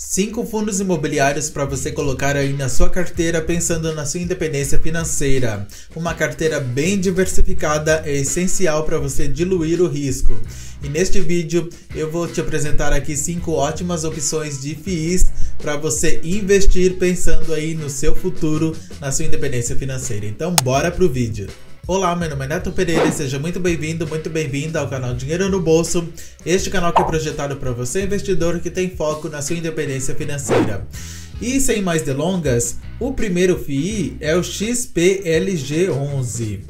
5 fundos imobiliários para você colocar aí na sua carteira pensando na sua independência financeira. Uma carteira bem diversificada é essencial para você diluir o risco. E neste vídeo eu vou te apresentar aqui 5 ótimas opções de FIIs para você investir pensando aí no seu futuro, na sua independência financeira. Então bora pro vídeo. Olá, meu nome é Neto Pereira e seja muito bem-vindo, muito bem-vinda ao canal Dinheiro no Bolso. Este canal que é projetado para você, investidor que tem foco na sua independência financeira. E sem mais delongas, o primeiro FII é o XPLG11.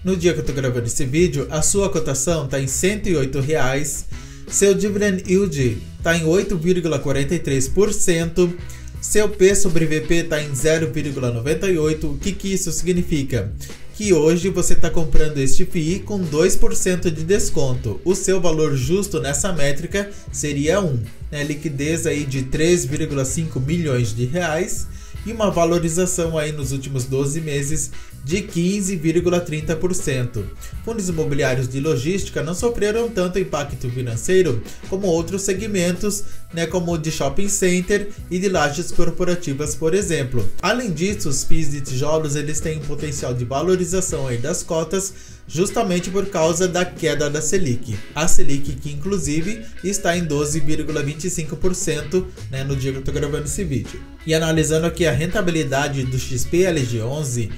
No dia que eu estou gravando esse vídeo, a sua cotação está em R$ 108,00, seu dividend yield está em 8,43%, seu P sobre VP está em 0,98%. O que isso significa? Que hoje você está comprando este FII com 2% de desconto. O seu valor justo nessa métrica seria 1. Liquidez aí de 3,5 milhões de reais e uma valorização aí nos últimos 12 meses de 15,30%. Fundos imobiliários de logística não sofreram tanto impacto financeiro como outros segmentos, como o de shopping center e de lajes corporativas, por exemplo. Além disso, os FIIs de tijolos eles têm um potencial de valorização aí das cotas, justamente por causa da queda da Selic. A Selic que inclusive está em 12,25% no dia que eu estou gravando esse vídeo. E analisando aqui a rentabilidade do XPLG11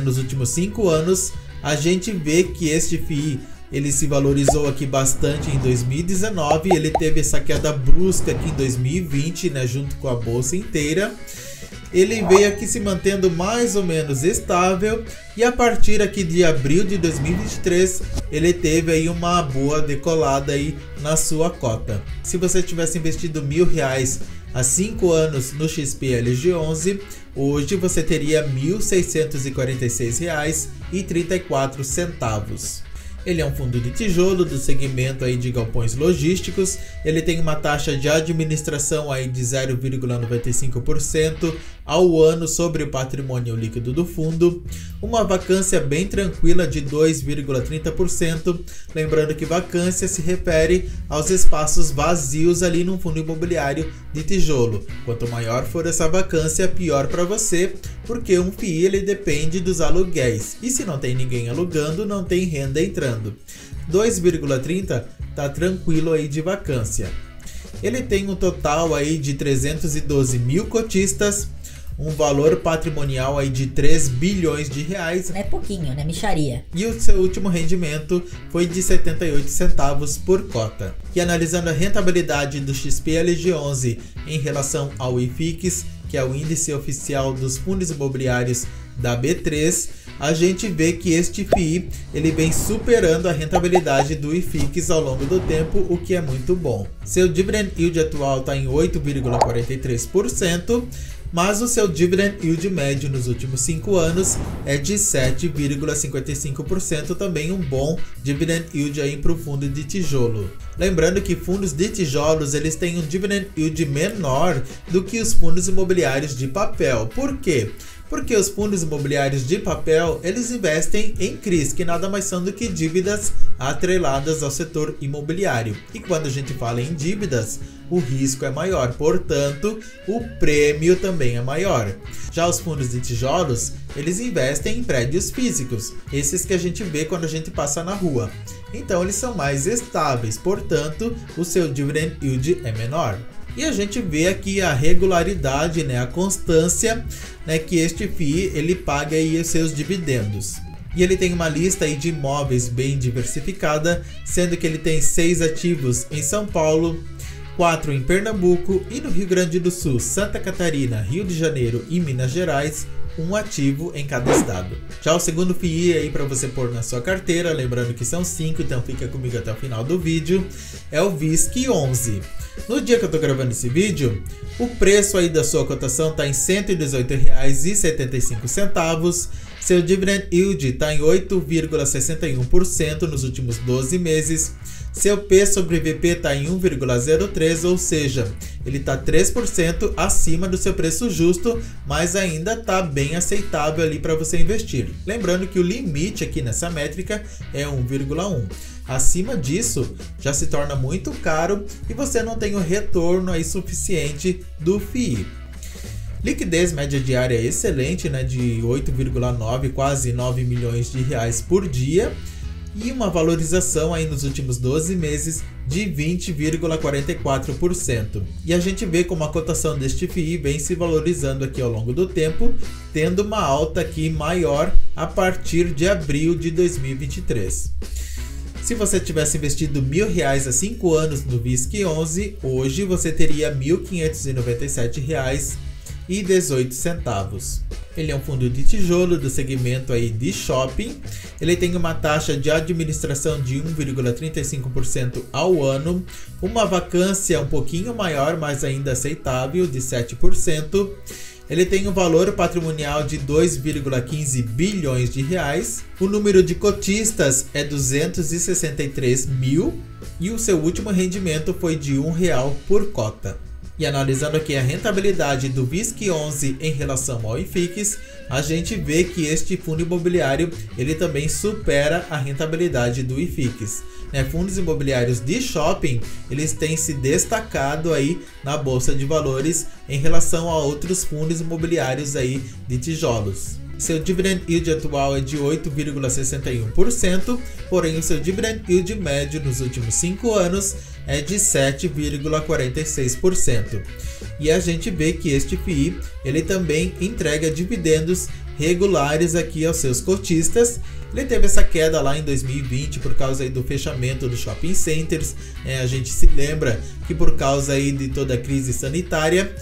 nos últimos 5 anos, a gente vê que este FII ele se valorizou aqui bastante em 2019, ele teve essa queda brusca aqui em 2020, junto com a bolsa inteira. Ele veio aqui se mantendo mais ou menos estável e a partir aqui de abril de 2023 ele teve aí uma boa decolada aí na sua cota. Se você tivesse investido R$1.000 há 5 anos no XPLG11, hoje você teria R$ 1.646,34. Ele é um fundo de tijolo do segmento aí de galpões logísticos. Ele tem uma taxa de administração aí de 0,95% ao ano sobre o patrimônio líquido do fundo. Uma vacância bem tranquila de 2,30%. Lembrando que vacância se refere aos espaços vazios ali num fundo imobiliário de tijolo. Quanto maior for essa vacância, pior para você, porque um FII ele depende dos aluguéis. E se não tem ninguém alugando, não tem renda entrando. 2,30 tá tranquilo aí de vacância. Ele tem um total aí de 312 mil cotistas, um valor patrimonial aí de 3 bilhões de reais. É pouquinho, né? Mixaria. E o seu último rendimento foi de 78 centavos por cota. E analisando a rentabilidade do XPLG11 em relação ao IFIX, que é o índice oficial dos fundos imobiliários da B3, a gente vê que este FII ele vem superando a rentabilidade do IFIX ao longo do tempo, o que é muito bom. Seu dividend yield atual está em 8,43%, mas o seu dividend yield médio nos últimos 5 anos é de 7,55%, também um bom dividend yield aí para o fundo de tijolo. Lembrando que fundos de tijolos eles têm um dividend yield menor do que os fundos imobiliários de papel. Por quê? Porque os fundos imobiliários de papel, eles investem em CRIs, que nada mais são do que dívidas atreladas ao setor imobiliário. E quando a gente fala em dívidas, o risco é maior, portanto, o prêmio também é maior. Já os fundos de tijolos, eles investem em prédios físicos, esses que a gente vê quando a gente passa na rua. Então, eles são mais estáveis, portanto, o seu dividend yield é menor. E a gente vê aqui a regularidade, a constância, que este FII ele paga aí os seus dividendos. E ele tem uma lista aí de imóveis bem diversificada, sendo que ele tem 6 ativos em São Paulo, 4 em Pernambuco e no Rio Grande do Sul, Santa Catarina, Rio de Janeiro e Minas Gerais, um ativo em cada estado. Já o segundo FII aí para você pôr na sua carteira, lembrando que são 5, então fica comigo até o final do vídeo, é o VISC11. No dia que eu tô gravando esse vídeo, o preço aí da sua cotação tá em R$ 118,75. Seu dividend yield tá em 8,61% nos últimos 12 meses. Seu P sobre VP está em 1,03, ou seja, ele está 3% acima do seu preço justo, mas ainda está bem aceitável ali para você investir. Lembrando que o limite aqui nessa métrica é 1,1. Acima disso, já se torna muito caro e você não tem o retorno aí suficiente do FII. Liquidez média diária excelente, né, de 8,9, quase 9 milhões de reais por dia. E uma valorização aí nos últimos 12 meses de 20,44%. E a gente vê como a cotação deste FII vem se valorizando aqui ao longo do tempo, tendo uma alta aqui maior a partir de abril de 2023. Se você tivesse investido R$1.000 há 5 anos no VISC11, hoje você teria R$1.597,18. Ele é um fundo de tijolo do segmento aí de shopping. Ele tem uma taxa de administração de 1,35% ao ano, uma vacância um pouquinho maior, mas ainda aceitável, de 7%. Ele tem um valor patrimonial de 2,15 bilhões de reais. O número de cotistas é 263 mil e o seu último rendimento foi de R$1 por cota. E analisando aqui a rentabilidade do VISC11 em relação ao IFIX, a gente vê que este fundo imobiliário ele também supera a rentabilidade do IFIX. Fundos imobiliários de shopping, eles têm se destacado aí na bolsa de valores em relação a outros fundos imobiliários aí de tijolos. Seu dividend yield atual é de 8,61%, porém o seu dividend yield médio nos últimos 5 anos é de 7,46%. E a gente vê que este FII ele também entrega dividendos regulares aqui aos seus cotistas. Ele teve essa queda lá em 2020 por causa aí do fechamento dos shopping centers. A gente se lembra que por causa aí de toda a crise sanitária,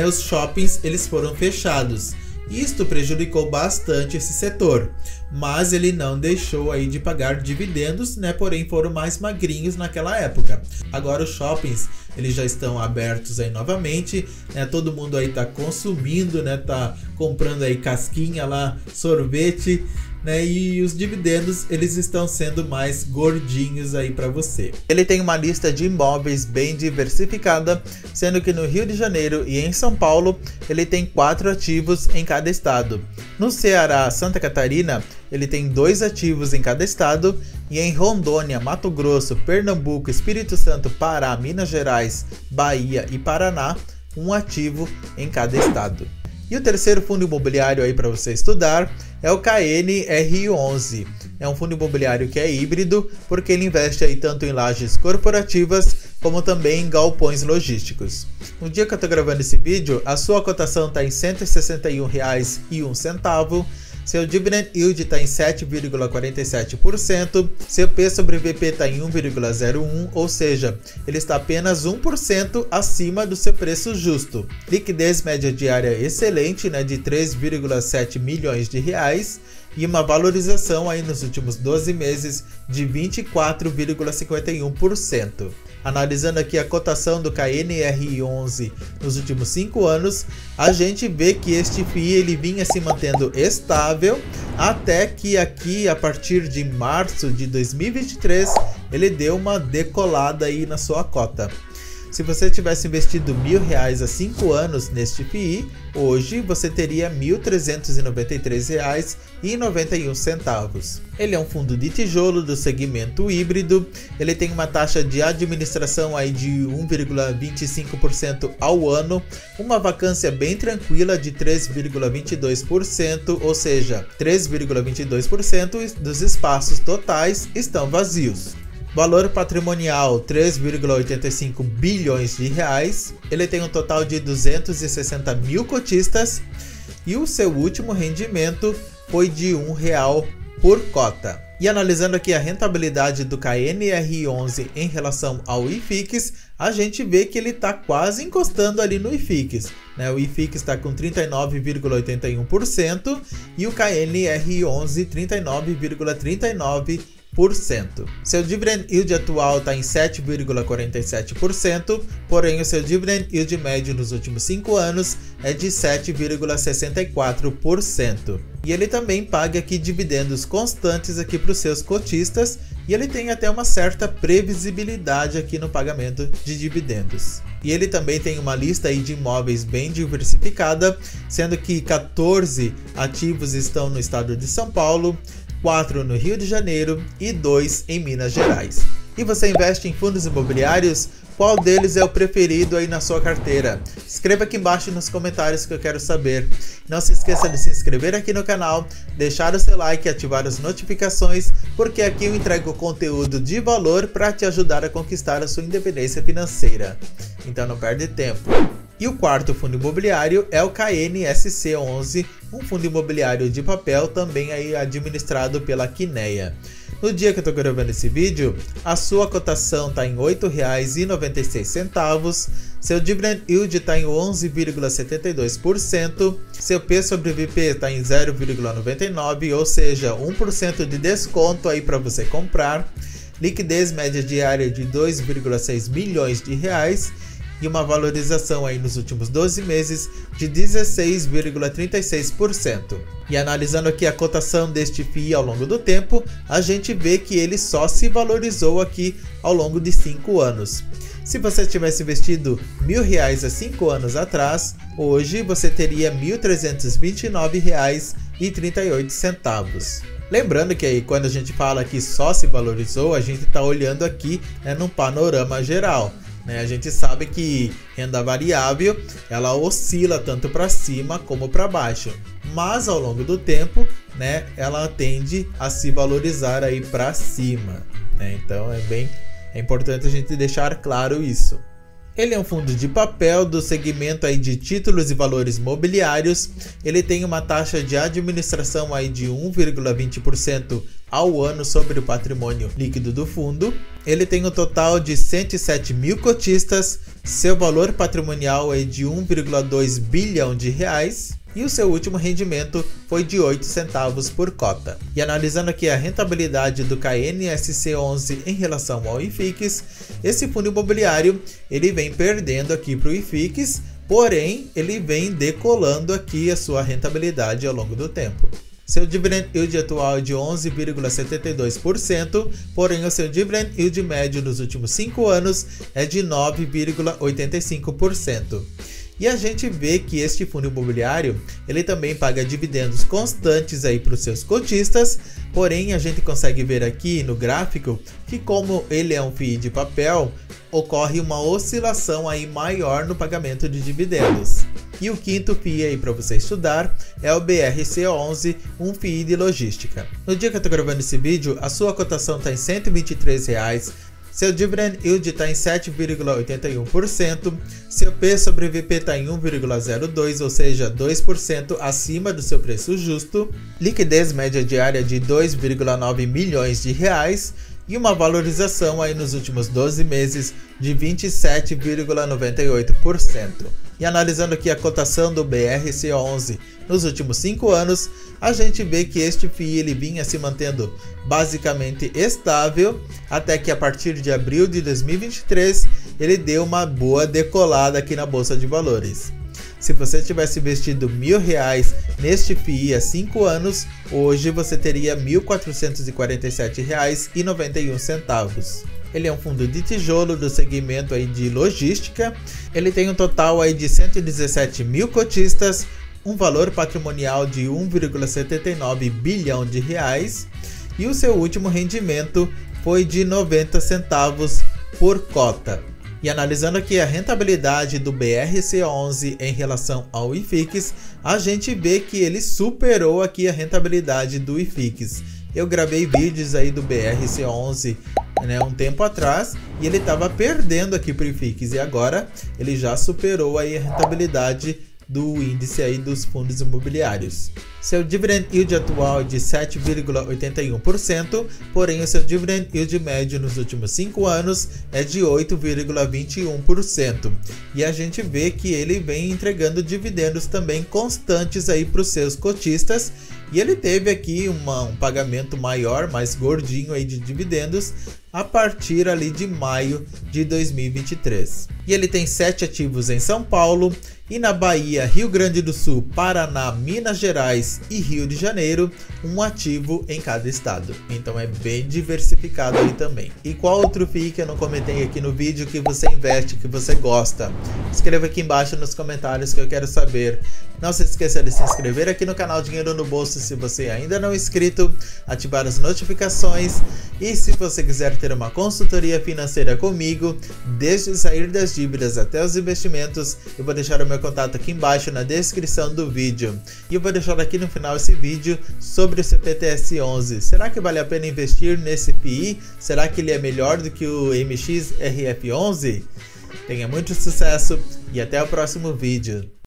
os shoppings eles foram fechados. Isto prejudicou bastante esse setor, mas ele não deixou aí de pagar dividendos, porém foram mais magrinhos naquela época. Agora os shoppings eles já estão abertos aí novamente, todo mundo aí tá consumindo, tá comprando aí casquinha lá, sorvete, e os dividendos eles estão sendo mais gordinhos aí para você. Ele tem uma lista de imóveis bem diversificada, sendo que no Rio de Janeiro e em São Paulo ele tem 4 ativos em cada estado. No Ceará, Santa Catarina, ele tem 2 ativos em cada estado, e em Rondônia, Mato Grosso, Pernambuco, Espírito Santo, Pará, Minas Gerais, Bahia e Paraná, 1 ativo em cada estado. E o terceiro fundo imobiliário aí para você estudar é o KNR11. É um fundo imobiliário que é híbrido, porque ele investe aí tanto em lajes corporativas como também em galpões logísticos. No dia que eu estou gravando esse vídeo, a sua cotação está em R$ 161,01. Seu dividend yield está em 7,47%, seu P sobre VP está em 1,01, ou seja, ele está apenas 1% acima do seu preço justo. Liquidez média diária excelente, de 3,7 milhões de reais, e uma valorização aí nos últimos 12 meses de 24,51%. Analisando aqui a cotação do KNR11 nos últimos 5 anos, a gente vê que este FII ele vinha se mantendo estável até que aqui a partir de março de 2023 ele deu uma decolada aí na sua cota. Se você tivesse investido R$1.000 há 5 anos neste FII, hoje você teria R$ 1.393,91. Ele é um fundo de tijolo do segmento híbrido, ele tem uma taxa de administração aí de 1,25% ao ano, uma vacância bem tranquila de 3,22%, ou seja, 3,22% dos espaços totais estão vazios. Valor patrimonial 3,85 bilhões de reais. Ele tem um total de 260 mil cotistas e o seu último rendimento foi de R$1 por cota. E analisando aqui a rentabilidade do KNR11 em relação ao IFIX, a gente vê que ele está quase encostando ali no IFIX. O IFIX está com 39,81% e o KNR11 39,39%. Seu dividend yield atual está em 7,47%, porém o seu dividend yield médio nos últimos 5 anos é de 7,64%. E ele também paga aqui dividendos constantes aqui para os seus cotistas, e ele tem até uma certa previsibilidade aqui no pagamento de dividendos. E ele também tem uma lista aí de imóveis bem diversificada, sendo que 14 ativos estão no estado de São Paulo, 4 no Rio de Janeiro e 2 em Minas Gerais. E você investe em fundos imobiliários? Qual deles é o preferido aí na sua carteira? Escreva aqui embaixo nos comentários que eu quero saber. Não se esqueça de se inscrever aqui no canal, deixar o seu like e ativar as notificações, porque aqui eu entrego conteúdo de valor para te ajudar a conquistar a sua independência financeira. Então não perde tempo. E o quarto fundo imobiliário é o KNSC11, um fundo imobiliário de papel também aí administrado pela Kinea. No dia que eu estou gravando esse vídeo, a sua cotação está em R$ 8,96, seu dividend yield está em 11,72%, seu P sobre VP está em 0,99, ou seja, 1% de desconto aí para você comprar, liquidez média diária de 2,6 milhões de reais, e uma valorização aí nos últimos 12 meses de 16,36%. E analisando aqui a cotação deste FII ao longo do tempo, a gente vê que ele só se valorizou aqui ao longo de 5 anos. Se você tivesse investido R$1.000 há 5 anos atrás, hoje você teria R$ 1.329,38. Lembrando que aí quando a gente fala que só se valorizou, a gente está olhando aqui num panorama geral. A gente sabe que renda variável ela oscila tanto para cima como para baixo, mas ao longo do tempo, ela tende a se valorizar aí para cima. Então é importante a gente deixar claro isso. Ele é um fundo de papel do segmento aí de títulos e valores mobiliários. Ele tem uma taxa de administração aí de 1,20% ao ano sobre o patrimônio líquido do fundo. Ele tem um total de 107 mil cotistas, seu valor patrimonial é de 1,2 bilhão de reais. E o seu último rendimento foi de 8 centavos por cota. E analisando aqui a rentabilidade do KNSC11 em relação ao IFIX, esse fundo imobiliário ele vem perdendo aqui para o IFIX, porém ele vem decolando aqui a sua rentabilidade ao longo do tempo. Seu dividend yield atual é de 11,72%, porém o seu dividend yield médio nos últimos 5 anos é de 9,85%. E a gente vê que este fundo imobiliário, ele também paga dividendos constantes aí para os seus cotistas, porém a gente consegue ver aqui no gráfico que como ele é um FII de papel, ocorre uma oscilação aí maior no pagamento de dividendos. E o quinto FII aí para você estudar é o BRC11, um FII de logística. No dia que eu estou gravando esse vídeo, a sua cotação está em R$ 123. Seu dividend yield está em 7,81%, seu P sobre VP está em 1,02, ou seja, 2% acima do seu preço justo, liquidez média diária de 2,9 milhões de reais e uma valorização aí nos últimos 12 meses de 27,98%. E analisando aqui a cotação do BRC11 nos últimos 5 anos, a gente vê que este FII ele vinha se mantendo basicamente estável, até que a partir de abril de 2023 ele deu uma boa decolada aqui na Bolsa de Valores. Se você tivesse investido R$1.000 neste FII há 5 anos, hoje você teria R$ 1.447,91. Ele é um fundo de tijolo do segmento aí de logística. Ele tem um total aí de 117 mil cotistas, um valor patrimonial de 1,79 bilhão de reais e o seu último rendimento foi de 90 centavos por cota. E analisando aqui a rentabilidade do BRC11 em relação ao IFIX, a gente vê que ele superou aqui a rentabilidade do IFIX. Eu gravei vídeos aí do BRC11 um tempo atrás e ele estava perdendo aqui para o IFIX e agora ele já superou aí a rentabilidade do índice aí dos fundos imobiliários. Seu dividend yield atual é de 7,81%, porém o seu dividend yield médio nos últimos 5 anos é de 8,21%. E a gente vê que ele vem entregando dividendos também constantes aí para os seus cotistas, E ele teve aqui um pagamento maior, mais gordinho aí de dividendos a partir ali de maio de 2023. E ele tem 7 ativos em São Paulo e na Bahia, Rio Grande do Sul, Paraná, Minas Gerais e Rio de Janeiro, um ativo em cada estado. Então é bem diversificado aí também. E qual outro FII que eu não comentei aqui no vídeo que você investe, que você gosta? Escreva aqui embaixo nos comentários que eu quero saber. Não se esqueça de se inscrever aqui no canal Dinheiro no Bolso se você ainda não é inscrito, ativar as notificações e se você quiser ter uma consultoria financeira comigo, desde sair das dívidas até os investimentos, eu vou deixar o meu contato aqui embaixo na descrição do vídeo. E eu vou deixar aqui no final esse vídeo sobre o CPTS-11. Será que vale a pena investir nesse FII? Será que ele é melhor do que o MXRF11? Tenha muito sucesso e até o próximo vídeo.